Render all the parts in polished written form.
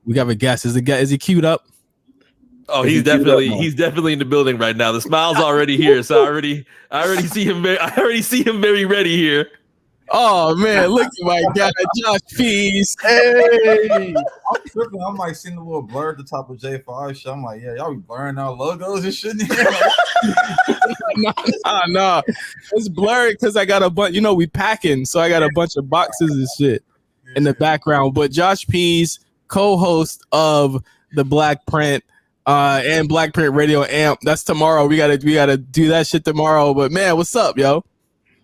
We got a guest. Is he queued up? Oh, he's definitely in the building right now. The smile's already here, so I already see him very ready here. Oh man, look at my guy, Josh Pease. Hey, I'm tripping. I'm like seeing the little blur at the top of J5 shit. I'm like, yeah, y'all be blurring out logos and shit. No, it's blurred because I got a bunch. We packing, so I got a bunch of boxes and shit in the background. But Josh Pease, co-host of the Black Print and Black Print Radio Amp. That's tomorrow. We gotta do that shit tomorrow. But man, what's up, yo?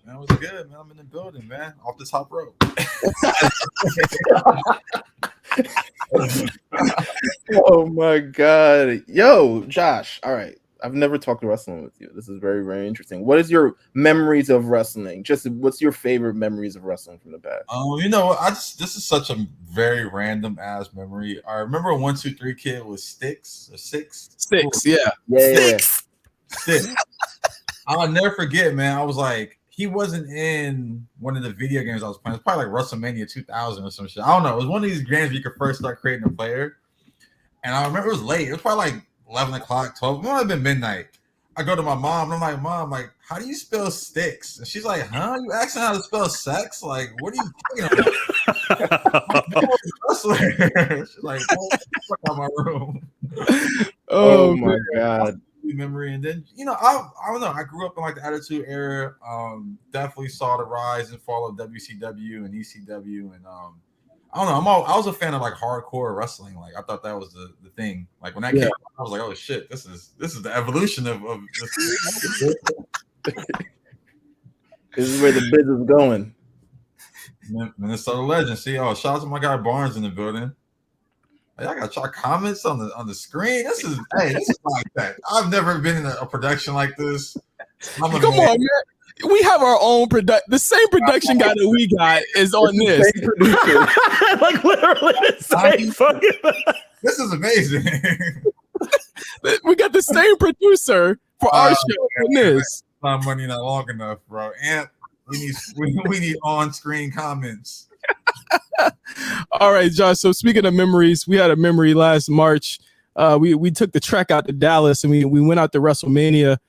Man, what's good, man? I'm in the building, man. Off the top rope. Oh my god. Yo, Josh. All right. I've never talked wrestling with you. This is very, very interesting. What is your memories of wrestling? Just what's your favorite memories of wrestling from the past? This is such a very random ass memory. I remember 1, 2, 3 Kid was Sticks. Yeah. Sticks. I'll never forget, man. I was like, he wasn't in one of the video games I was playing. It's probably like WrestleMania 2000 or some shit. I don't know. It was one of these games where you could first start creating a player. And I remember it was late. It was probably like 11 o'clock, 12. It might have been midnight. I go to my mom and I'm like, Mom, like, how do you spell Sticks? And she's like, huh? You asking how to spell sex? Like, what are you talking about? She's like, fuck out my room. Oh my god. Memory. And then I don't know, I grew up in like the Attitude Era. Definitely saw the rise and fall of WCW and ECW, and I don't know, I was a fan of like hardcore wrestling. Like I thought that was the thing. Like when that came out, I was like, oh shit, this is the evolution of this. This is where the business is going. Minnesota legend. See, shout out to my guy Barnes in the building. Hey, I got y'all comments on the screen. This is like that. I've never been in a production like this. Come on, man. We have our own production. The same production guy that we got is on this. Like literally the same fucking. This is amazing. We got the same producer for our show on this. My money not long enough, bro. And we need on-screen comments. All right, Josh. So speaking of memories, we had a memory last March. We took the trek out to Dallas and we went out to WrestleMania.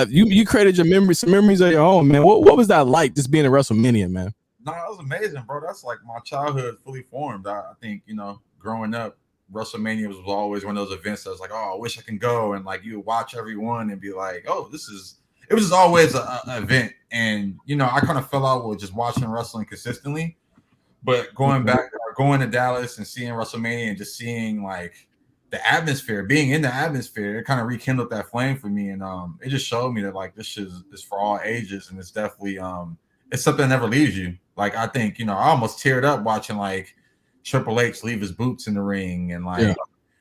You created some memories of your own, man. What was that like, just being at WrestleMania, man? No, that was amazing, bro. That's like my childhood fully formed. I think, growing up, WrestleMania was always one of those events that was like, oh, I wish I can go. And like you would watch everyone and be like, oh, it was just always an event. And, I kind of fell out with just watching wrestling consistently. But going to Dallas and seeing WrestleMania and just seeing like the atmosphere, being in the atmosphere, it kind of rekindled that flame for me. And it just showed me that like this shit is for all ages. And it's definitely it's something that never leaves you. Like I think, I almost teared up watching like Triple H leave his boots in the ring and like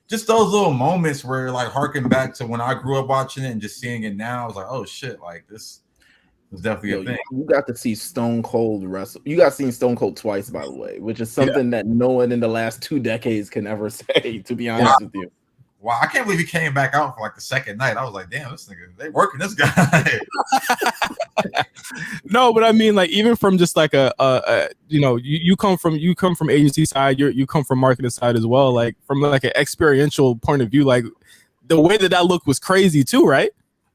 just those little moments where like harken back to when I grew up watching it and just seeing it now. I was like, oh shit, like this was definitely a thing. You got to see Stone Cold wrestle. You got to see Stone Cold twice, by the way, which is something that no one in the last 2 decades can ever say, to be honest with you. Wow, I can't believe he came back out for like the second night. I was like, damn, this nigga, they working this guy. No, but I mean, like, even from just like you come from agency side, you come from marketing side as well. Like from like an experiential point of view, like the way that look was crazy too, right?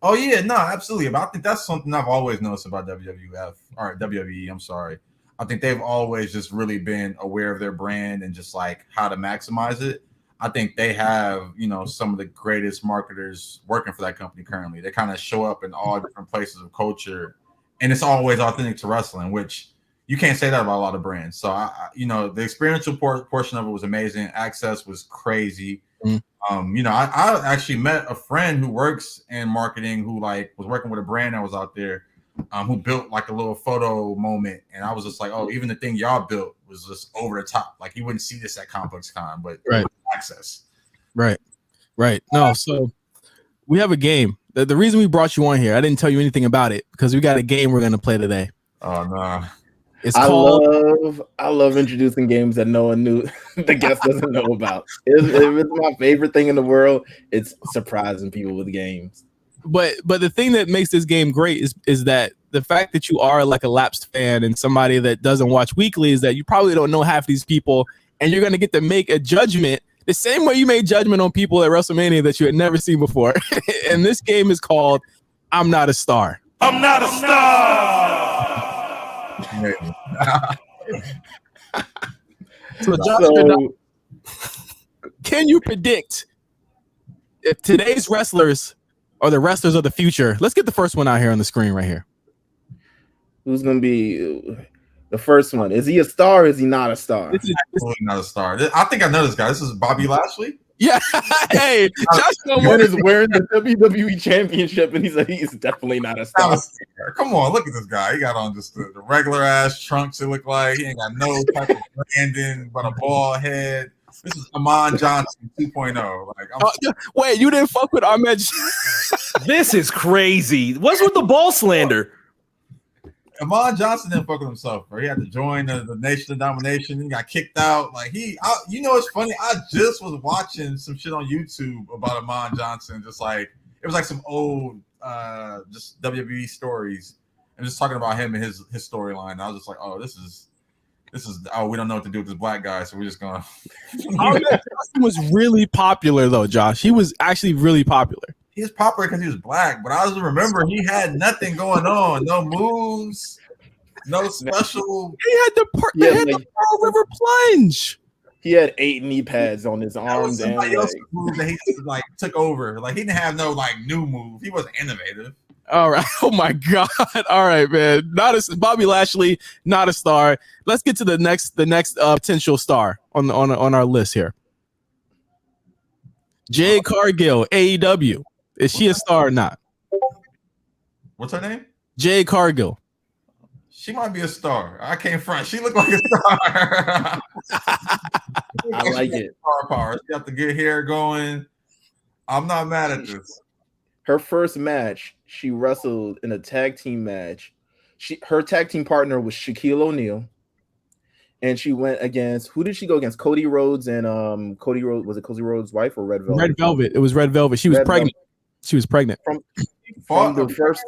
Oh yeah, no, absolutely. But I think that's something I've always noticed about WWE. I'm sorry. I think they've always just really been aware of their brand and just like how to maximize it. I think they have, some of the greatest marketers working for that company currently. They kind of show up in all different places of culture, and it's always authentic to wrestling, which you can't say that about a lot of brands. So, the experiential portion of it was amazing. Access was crazy. I actually met a friend who works in marketing who like was working with a brand that was out there, who built like a little photo moment, and I was just like, oh, even the thing y'all built was just over the top. Like you wouldn't see this at Complex Con, but access. Right. No, so we have a game. The reason we brought you on here, I didn't tell you anything about it because we got a game we're gonna play today. Oh no. I love introducing games that no one knew the guest doesn't know about. It's my favorite thing in the world. It's surprising people with games. But the thing that makes this game great is that the fact that you are like a lapsed fan and somebody that doesn't watch weekly is that you probably don't know half these people, and you're going to get to make a judgment the same way you made judgment on people at WrestleMania that you had never seen before. And this game is called I'm Not a Star. I'm not a star. So, Josh, can you predict if today's wrestlers are the wrestlers of the future? Let's get the first one out here on the screen right here. Who's going to be the first one? Is he a star or is he not a star? This is absolutely not a star. I think I know this guy. This is Bobby Lashley. Yeah. Hey, Josh Gilmore is wearing the WWE Championship, and he's definitely not a star. Come on, look at this guy. He got on just the regular ass trunks. It look like he ain't got no type of branding, but a bald head. This is Amon Johnson 2.0. Like, wait, you didn't fuck with Ahmed? This is crazy. What's with the ball slander? Amon Johnson didn't fuck with himself, bro. He had to join the Nation of Domination. He got kicked out. Like you know, it's funny. I just was watching some shit on YouTube about Amon Johnson. Just like it was like some old just WWE stories, and just talking about him and his storyline. I was just like, oh, this is we don't know what to do with this black guy, so we're just gonna. Ahmed Johnson was really popular though, Josh. He was actually really popular. He was popular because he was black, but I just remember he had nothing going on, no moves, no special. He had the Pearl River Plunge. He had 8 knee pads on his arms and legs. Move that he just like took over. Like he didn't have no like new move. He wasn't innovative. All right. Oh my God. All right, man. Bobby Lashley, not a star. Let's get to the next potential star on our list here. Jade Cargill, AEW. Is she a star or not? What's her name? Jade Cargill. She might be a star. I can't front. She looked like a star. I like it. Star power. She got the good hair going. I'm not mad at this. Her first match, she wrestled in a tag team match. Her tag team partner was Shaquille O'Neal. And she went against, who did she go against? Cody Rhodes and Cody Rhodes, was it Cody Rhodes' wife or Red Velvet? Red Velvet. It was Red Velvet. She was pregnant. She was pregnant. From the first.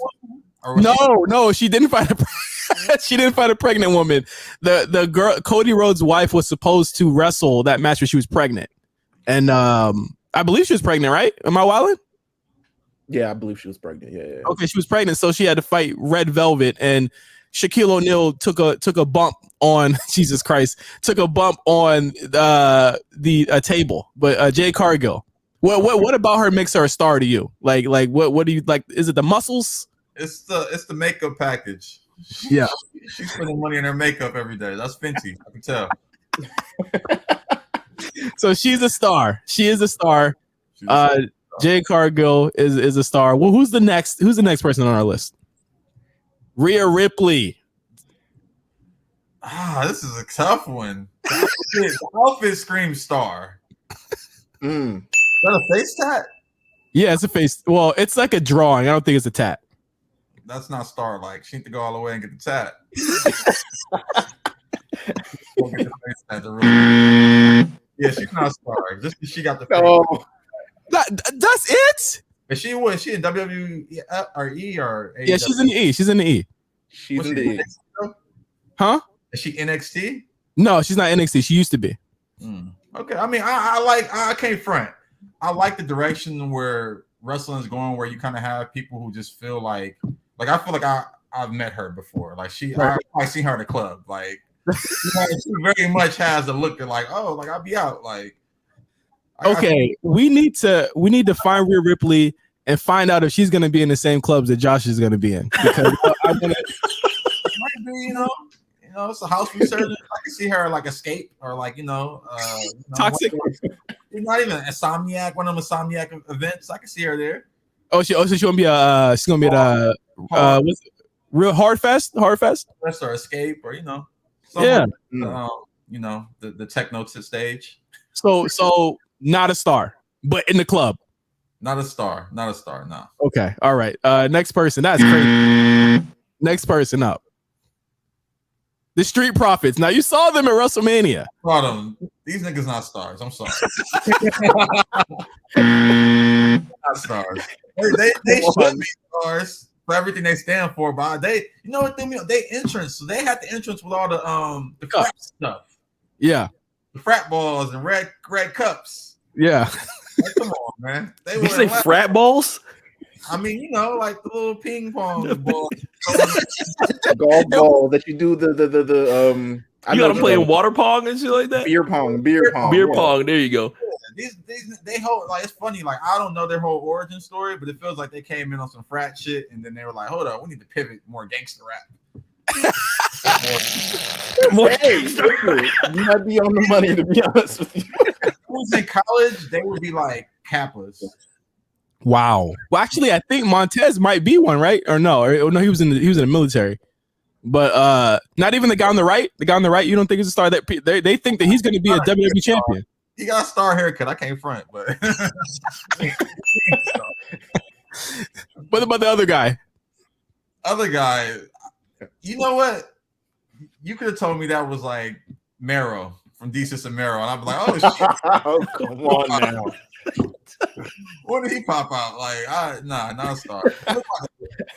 No, she didn't fight she didn't fight a pregnant woman. The girl, Cody Rhodes' wife, was supposed to wrestle that match where she was pregnant, and I believe she was pregnant, right? Am I wilding? Yeah, I believe she was pregnant. Yeah. Okay, she was pregnant, so she had to fight Red Velvet, and Shaquille O'Neal took a bump on Jesus Christ, took a bump on the table. But Jade Cargill, what about her makes her a star to you? Like what do you like? Is it the muscles? It's the makeup package. Yeah, she's spending money on her makeup every day. That's Fenty, I can tell. So she's a star. She is a star. Jade Cargill is a star. Well, who's the next person on our list? Rhea Ripley. This is a tough one. The outfit screams star. Is that a face tat? Yeah, it's a face. Well, it's like a drawing. I don't think it's a tat. That's not star like. She need to go all the way and get the tat. Get the face tat yeah, she's not a star. Just she got the face. Oh. That's it? Is she in WWE or E or AEW? Yeah, she's in the E. She's in the E. She's in the E. Huh? Is she NXT? No, she's not NXT. She used to be. Okay. I mean, I can't front. I like the direction where wrestling is going, where you kind of have people who just feel like I feel like I've met her before. Like I've seen her at a club. Like she very much has the look of like, oh, like I'll be out. Like we need to find Rhea Ripley and find out if she's gonna be in the same clubs that Josh is gonna be in. Because it's a house resurgence. I can see her like Escape or like Toxic. Not even Insomniac, one of them Insomniac events. I can see her there. So she's gonna be at what's it? Real Hard Fest or Escape or the techno stage. So not a star, but in the club. Not a star, no. Okay, all right. Next person. That's crazy. Next person up. The Street Profits. Now you saw them at WrestleMania. Saw them. These niggas not stars. I'm sorry. Not stars. They should be stars for everything they stand for, but they entrance. So they had the entrance with all the crap stuff. Yeah. frat balls and red cups. Yeah. Like, come on, man. Did you say frat balls? I mean, you know, like the little ping pong ball, golf ball that you do the. You gotta play in water pong and shit like that. Beer pong. Pong. There you go. These they hold like it's funny. Like I don't know their whole origin story, but it feels like they came in on some frat shit, and then they were like, "Hold up, we need to pivot more gangster rap." Hey, you might be on the money, to be honest with you. If I was in college, they would be like Kappas. Wow. Well, actually, I think Montez might be one, right? Or no? No, he was in the military. But not even the guy on the right. The guy on the right, you don't think is a star? That they think that he's going to be a WWE champion. He got a star haircut. I can't front, but what about the other guy? Other guy, you know what? You could have told me that was like Mero from Desus and Mero, and I'd be like, "Oh shit!" Oh, come on now. When did he pop out? Like, not a star.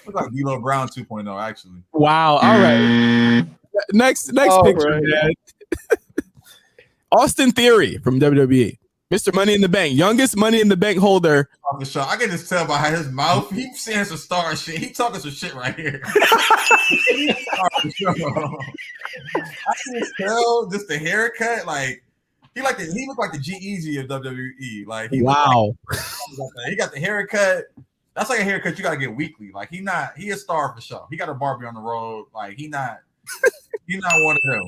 Look like D'Lo Brown 2.0, actually. Wow. All right. Next picture, right. man. Austin Theory from WWE, Mr. Money in the Bank, youngest Money in the Bank holder. I can just tell by his mouth. He's saying some star shit. He talking some shit right here. I can just tell just the haircut. Like he looked like the G-Eazy of WWE. Like he wow. He got the haircut. That's like a haircut you gotta get weekly. Like he a star for sure. He got a Barbie on the road. Like he's not one of them.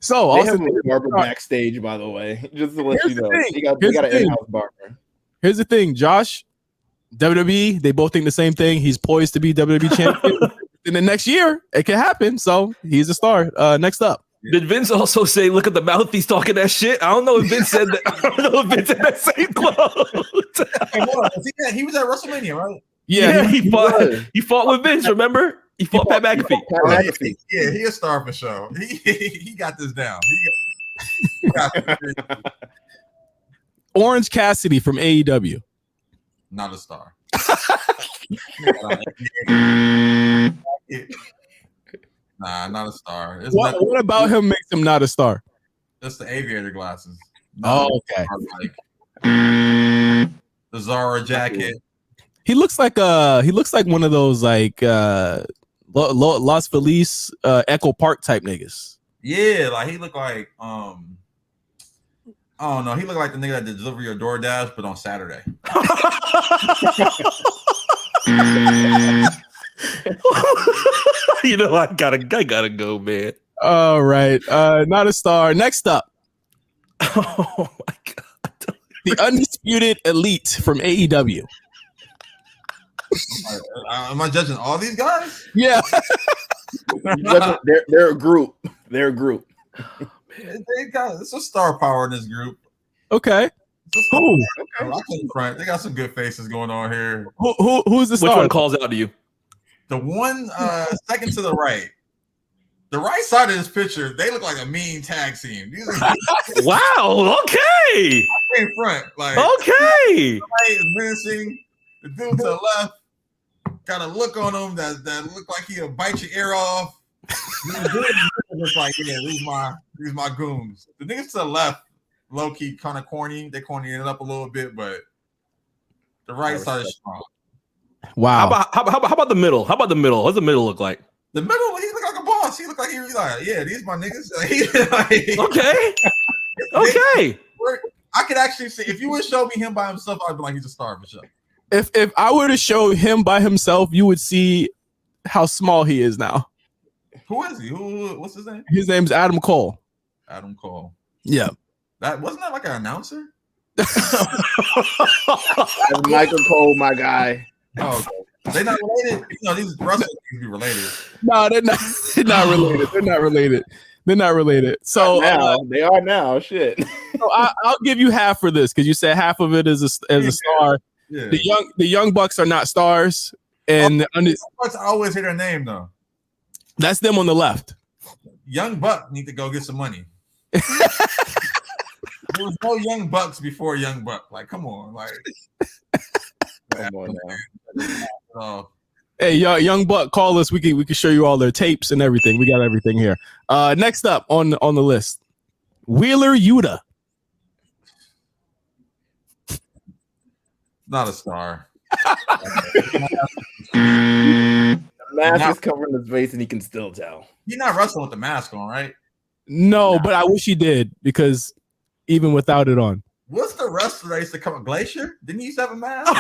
So they have a barber backstage, by the way, just to let you know. He got an in-house barber. Here's the thing, Josh. WWE, they both think the same thing. He's poised to be WWE champion in the next year. It can happen. So he's a star. Next up. Did Vince also say, "Look at the mouth, he's talking that shit"? I don't know if Vince said that. I don't know if Vince had that same quote. He was at WrestleMania, right? Yeah, he fought with Vince. Remember? He fought Pat McAfee. Yeah, he a star for sure. He got this down. He got this. Orange Cassidy from AEW. Not a star. Nah, not a star. What about him makes him not a star? Just the aviator glasses. Okay. Like the Zara jacket. He looks like one of those like Las Feliz Echo Park type niggas. Yeah, like he looked like I don't know. He looked like the nigga that deliver your DoorDash, but on Saturday. You know, I gotta go, man. All right, not a star. Next up, oh my god, the Undisputed Elite from AEW. Am I judging all these guys? Yeah, they're a group. They're a group. It's a star power in this group. Okay. Who? I can't front. They got some good faces going on here. Who's the star? Which one calls out to you? The one second to the right. The right side of this picture, they look like a mean tag team. Wow. Okay. In front, like okay. Right is menacing. The dude to the left got a look on him that look like he'll bite your ear off. Just like, yeah, these my goons. The niggas to the left, low key, kind of corny. They corny it up a little bit, but the right side is strong. Wow. How about the middle? How about the middle? What's the middle look like? The middle, he look like a boss. He look like yeah, these my niggas. Okay. Okay. I could actually say if you would show me him by himself, I'd be like, he's a star for sure. If I were to show him by himself, you would see how small he is now. Who is he? What's his name? His name's Adam Cole. Adam Cole. Yeah. That wasn't that like an announcer? That's Michael Cole, my guy. Oh, okay. They're not related. You know, these wrestlers can be related. No, they're not. They're not related. They're not related. They're not related. So now they are now. Shit. So I'll give you half for this because you said half of it is a star. Yeah. The young bucks are not stars, and I always hear their name though. That's them on the left. Young Buck need to go get some money. There was no Young Bucks before Young Buck. Like, come on, like. Come on now. Hey, young Buck, call us. We can show you all their tapes and everything. We got everything here. Next up on the list, Wheeler Yuta. Not a star. Mask is covering his face, and he can still tell. You're not wrestling with the mask on, right? No, but I wish he did because even without it on. What's the wrestler that used to come? Glacier? Didn't he used to have a mask?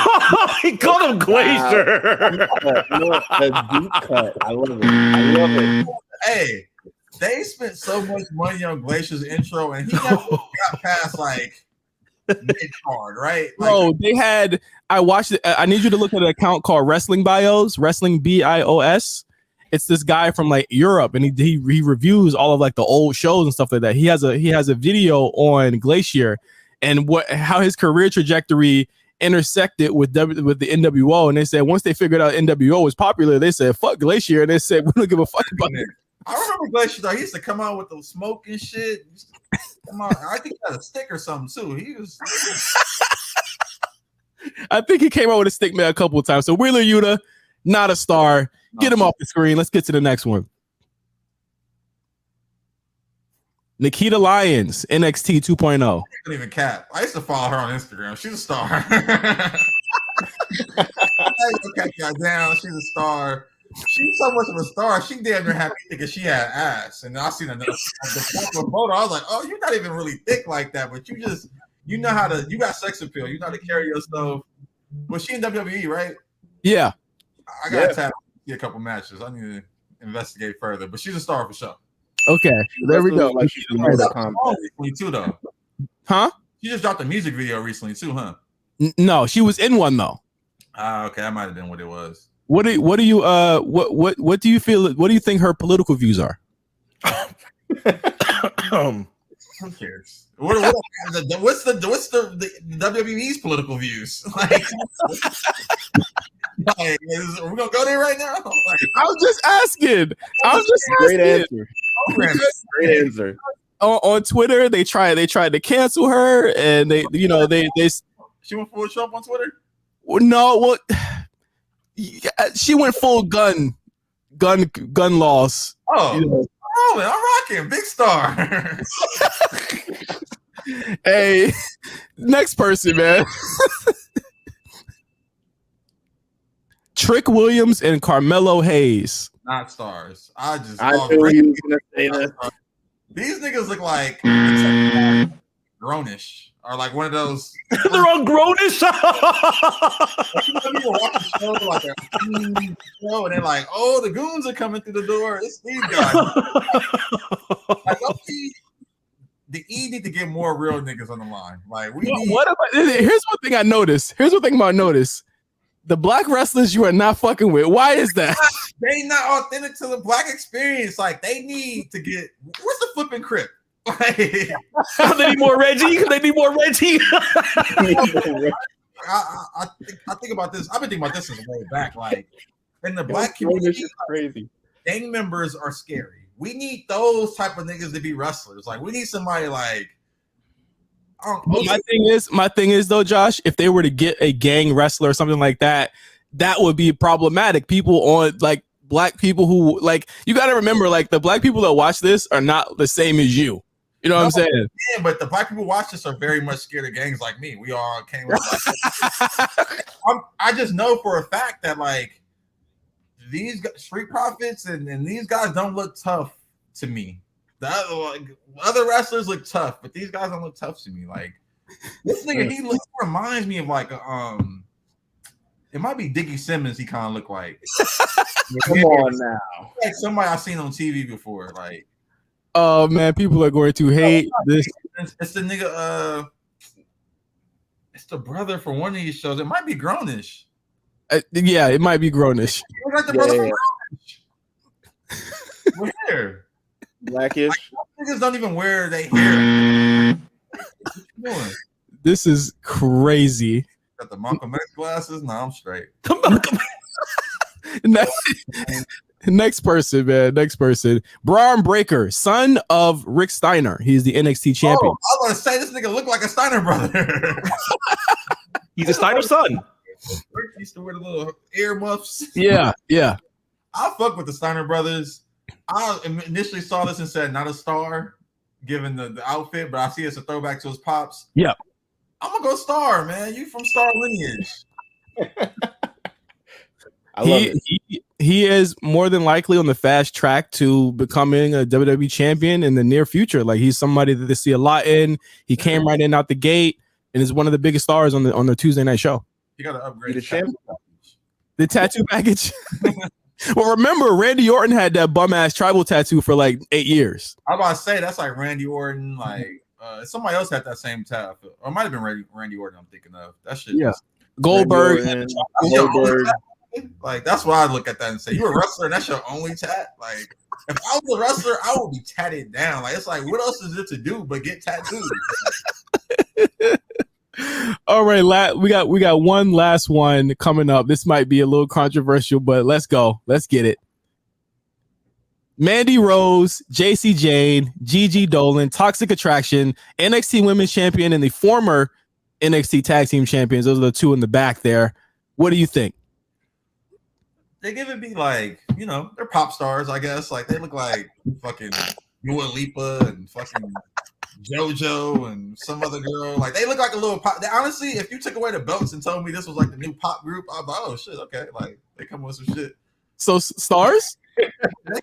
He called him Glacier. A deep cut. I love it. Hey, they spent so much money on Glacier's intro, and he never got past like mid-card, right? Like, Bro, they had. I watched it. I need you to look at an account called Wrestling Bios, Wrestling BIOS. It's this guy from like Europe, and he reviews all of like the old shows and stuff like that. He has a video on Glacier and how his career trajectory intersected with the NWO. And they said once they figured out NWO was popular, they said fuck Glacier, and they said we don't give a fuck about it. I remember Glacier though. He used to come out with the smoke and shit. Come on, I think he had a stick or something too. He was. I think he came out with a stick man a couple of times. So Wheeler Yuta, not a star. Get him off the screen. Let's get to the next one. Nikita Lyons, NXT 2.0. I don't even cap. I used to follow her on Instagram. She's a star. Goddamn, she's a star. She's so much of a star. She damn near had me thinking she had ass. And I seen the photo. I was like, oh, you're not even really thick like that, but you know how to. You got sex appeal. You know how to carry yourself. Was she in WWE, right? Yeah. I gotta tap a couple matches. I need to investigate further, but she's a star for sure. Okay, there we go. Like she's recently too, though. Huh? She just dropped a music video recently too, huh? No, she was in one though. Okay, that might have been what it was. What do you feel? What do you think her political views are? Who cares? What's the WWE's political views? Like, we're gonna go there right now. Like, I was just asking. Great answer. Great answer. On Twitter, they tried to cancel her, and they she went full Trump on Twitter. No, well, she went full gun laws. Oh, you know. I'm rocking, big star. Hey, next person, man. Trick Williams and Carmelo Hayes. Not stars. I knew he was gonna say that. These niggas look like grownish. Or like one of those. They're all grownish. People watch the show like and they're like, oh, the goons are coming through the door. It's these guys. Like, the E need to get more real niggas on the line. Like here's one thing I noticed. The black wrestlers you are not fucking with. Why is that? They not authentic to the black experience. Like they need to get. Where's the flipping crip? Like, they need more Reggie. I think about this. I've been thinking about this since way back. Like in the black community, crazy. Gang members are scary. We need those type of niggas to be wrestlers. Like we need somebody like. My thing is though, Josh, if they were to get a gang wrestler or something like that, that would be problematic. People on like black people who like you got to remember like the black people that watch this are not the same as you. You know what I'm saying? Yeah, but the black people watch this are very much scared of gangs like me. We all came up. I just know for a fact that like these Street Profits and these guys don't look tough to me. The other wrestlers look tough, but these guys don't look tough to me. Like this nigga, he reminds me of like it might be Dickie Simmons. He kind of look like. Come on now, like somebody I've seen on TV before. Like, oh man, people are going to hate this. It's the nigga. It's the brother from one of these shows. It might be Grownish. Yeah, it might be Grownish. Like the brother from Grownish. With hair. Blackish. Like, niggas don't even wear their hair. This is crazy. Got the Malcolm X glasses. No, I'm straight. Next person, man. Next person. Braun Breaker, son of Rick Steiner. He's the NXT champion. I was gonna say this nigga look like a Steiner brother. He's a Steiner son. Rick used to wear the little ear muffs. Yeah. I fuck with the Steiner brothers. I initially saw this and said not a star, given the outfit, but I see it's a throwback to his pops. Yeah. I'm gonna go Star, man. You from Star lineage. I love it. He is more than likely on the fast track to becoming a WWE champion in the near future. Like he's somebody that they see a lot in. He came right in out the gate and is one of the biggest stars on the Tuesday night show. You got to upgrade the tattoo package. Well, remember Randy Orton had that bum ass tribal tattoo for like 8 years. I'm about to say that's like Randy Orton. Like somebody else had that same tattoo, or it might have been Randy Orton. I'm thinking of that shit. Yeah, Goldberg. Like that's why I look at that and say, "You a wrestler? And that's your only tat." Like if I was a wrestler, I would be tatted down. Like it's like, what else is it to do but get tattooed? All right, we got one last one coming up. This might be a little controversial, but let's go. Let's get it. Mandy Rose, JC Jane, Gigi Dolan, Toxic Attraction, NXT Women's Champion, and the former NXT Tag Team Champions. Those are the two in the back there. What do you think? They give it be like, you know, they're pop stars, I guess. Like they look like fucking Dua Lipa and fucking JoJo and some other girl. Like they look like a little pop. Honestly, if you took away the belts and told me this was like the new pop group, I'd be like, oh shit, okay. Like they come with some shit. So stars? They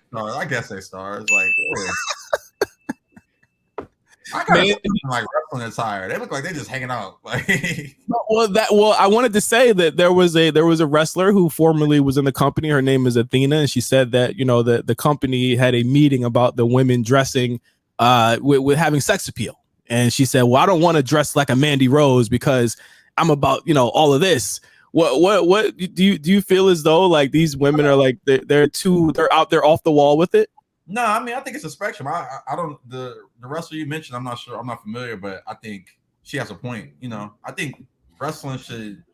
stars. I guess they stars. Like yeah. I got like wrestling attire. They look like they just hanging out. Like well, I wanted to say that there was a wrestler who formerly was in the company. Her name is Athena, and she said that the company had a meeting about the women dressing with having sex appeal. And she said, well, I don't want to dress like a Mandy Rose because I'm about all of this. What do you feel as though like these women are like they're out there off the wall with it? No, I mean I think it's a spectrum. I don't the wrestler you mentioned. I'm not sure. I'm not familiar, but I think she has a point. I think wrestling should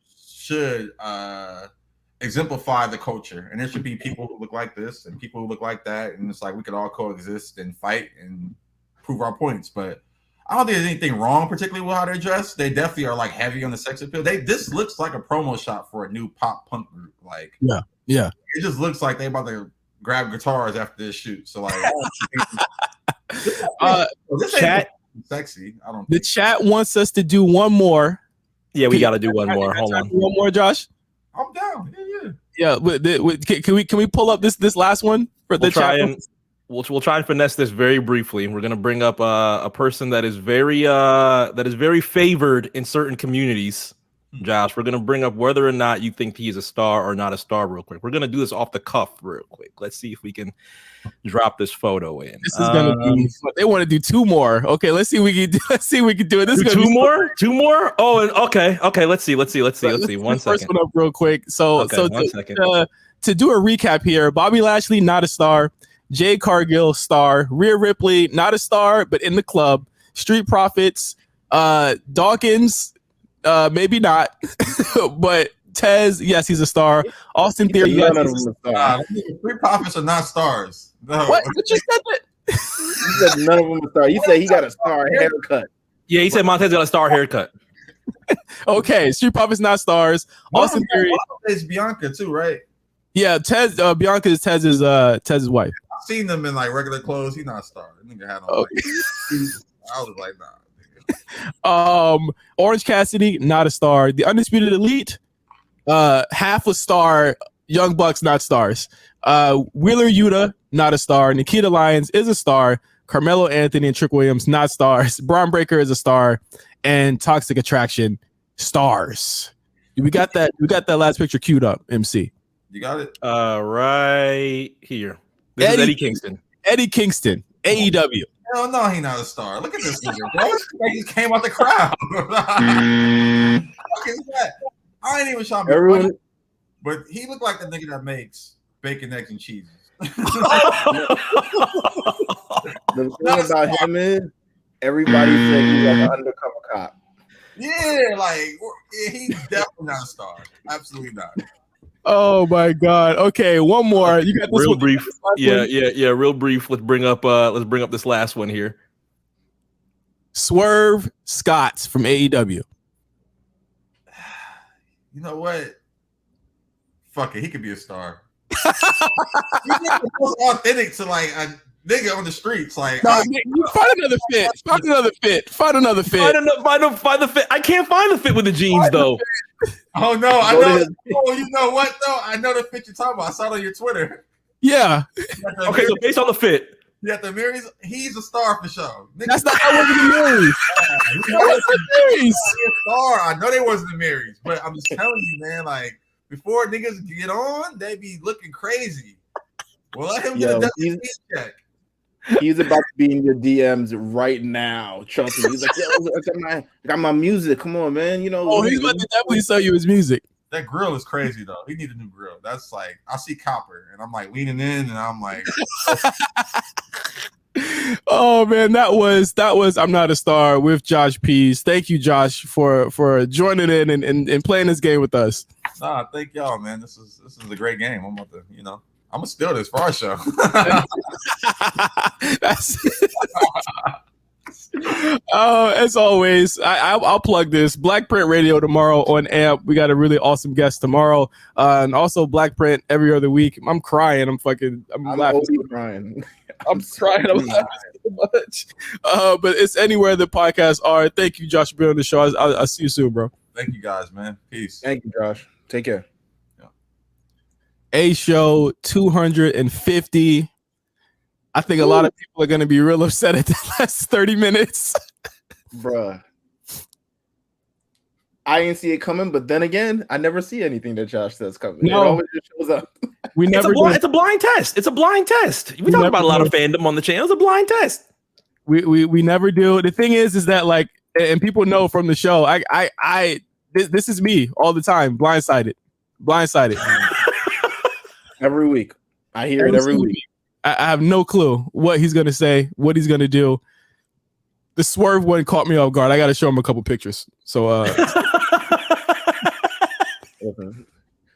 exemplify the culture, and there should be people who look like this and people who look like that, and it's like we could all coexist and fight and prove our points. But I don't think there's anything wrong, particularly with how they're dressed. They definitely are like heavy on the sex appeal. This looks like a promo shot for a new pop punk group. Like yeah. It just looks like they about to grab guitars after this shoot. So like, this chat ain't sexy. I don't. The chat wants us to do one more. Yeah, we got to do one more. Hold on. One more, Josh. I'm down. Yeah. Can we pull up this last one for the chat? We'll try and finesse this very briefly. We're gonna bring up a person that is very favored in certain communities. Josh, we're gonna bring up whether or not you think he's a star or not a star real quick. We're gonna do this off the cuff real quick. Let's see if we can drop this photo in. This is gonna be. They want to do two more. Okay, let's see. We can do it. This is two more. Oh, and okay. Let's see. One second. First one up real quick. So 1 second. To do a recap here, Bobby Lashley not a star. Jade Cargill star. Rhea Ripley not a star, but in the club. Street Profits. Dawkins. Maybe not, but Tez, yes, he's a star. Austin Theory, yes, he's a star. Street Profits are not stars. No. What? You said that? You said none of them are stars. You said he got a star haircut. Yeah, he said Montez got a star haircut. Okay, Street Profits not stars. Austin Theory is Bianca too, right? Yeah, Tez. Bianca is Tez's wife. I've seen them in like regular clothes. He's not a star. Nigga had on I was like, nah. Orange Cassidy, not a star. The Undisputed Elite, half a star. Young Bucks, not stars. Wheeler Yuta, not a star. Nikita Lyons is a star. Carmelo Anthony and Trick Williams, not stars. Braun Breaker is a star. And Toxic Attraction, stars. We got that last picture queued up, MC. You got it? Right here. This is Eddie Kingston. Eddie Kingston, AEW. Hell no, he not a star. Look at this nigga, bro. He just came out the crowd. What is that? I ain't even trying to be funny, but he looked like the nigga that makes bacon, eggs, and cheese. The thing about him is everybody said he's like an undercover cop. Yeah, like he's definitely not a star. Absolutely not. Oh my God. Okay, one more. You got this real one. brief. Yeah. Real brief. Let's bring up this last one here. Swerve Scott from AEW. You know what? Fuck it. He could be a star. He's most authentic to like nigga on the streets. Like, No, find another fit. Find another fit. Find another fit. Find the fit. I can't find the fit with the jeans though. oh no, I know. Oh, you know what though? I know the fit you're talking about. I saw it on your Twitter. Yeah. Okay, so based on the fit. Yeah, the Marys, he's a star for sure. Nigga, That's not how it was in the Marys. He's a star. I know they wasn't the Marys, but I'm just telling you, man. Like before niggas get on, they be looking crazy. Well, let him get a WP check. He's about to be in your DMs right now. Trust me. He's like, I got my music. Come on, man. You know. Oh, he's about to definitely sell you his music. That grill is crazy though. He need a new grill. That's like I see copper and I'm like leaning in and I'm like oh man, that was I'm Not a Star with Josh Pease. Thank you, Josh, for joining in and playing this game with us. Nah, thank y'all, man. This is a great game. I'm about to, I'm gonna steal this for our show. That's as always, I'll plug this Black Print Radio tomorrow on AMP. We got a really awesome guest tomorrow, and also Black Print every other week. I'm crying. I'm laughing. Crying. I'm crying. I'm laughing so much. But it's anywhere the podcasts are. Thank you, Josh, for being on the show. I'll see you soon, bro. Thank you, guys, man. Peace. Thank you, Josh. Take care. A show 250. I think a lot of people are going to be real upset at the last 30 minutes. Bruh. I didn't see it coming, but then again, I never see anything that Josh says coming. No. It always just shows up. It's a blind test. It's a blind test. We talk about a lot of fandom on the channel. It's a blind test. We never do. The thing is that like, and people know from the show, this is me all the time. Blindsided. Every week. I hear it every week. I have no clue what he's going to say, what he's going to do. The swerve one caught me off guard. I got to show him a couple pictures. So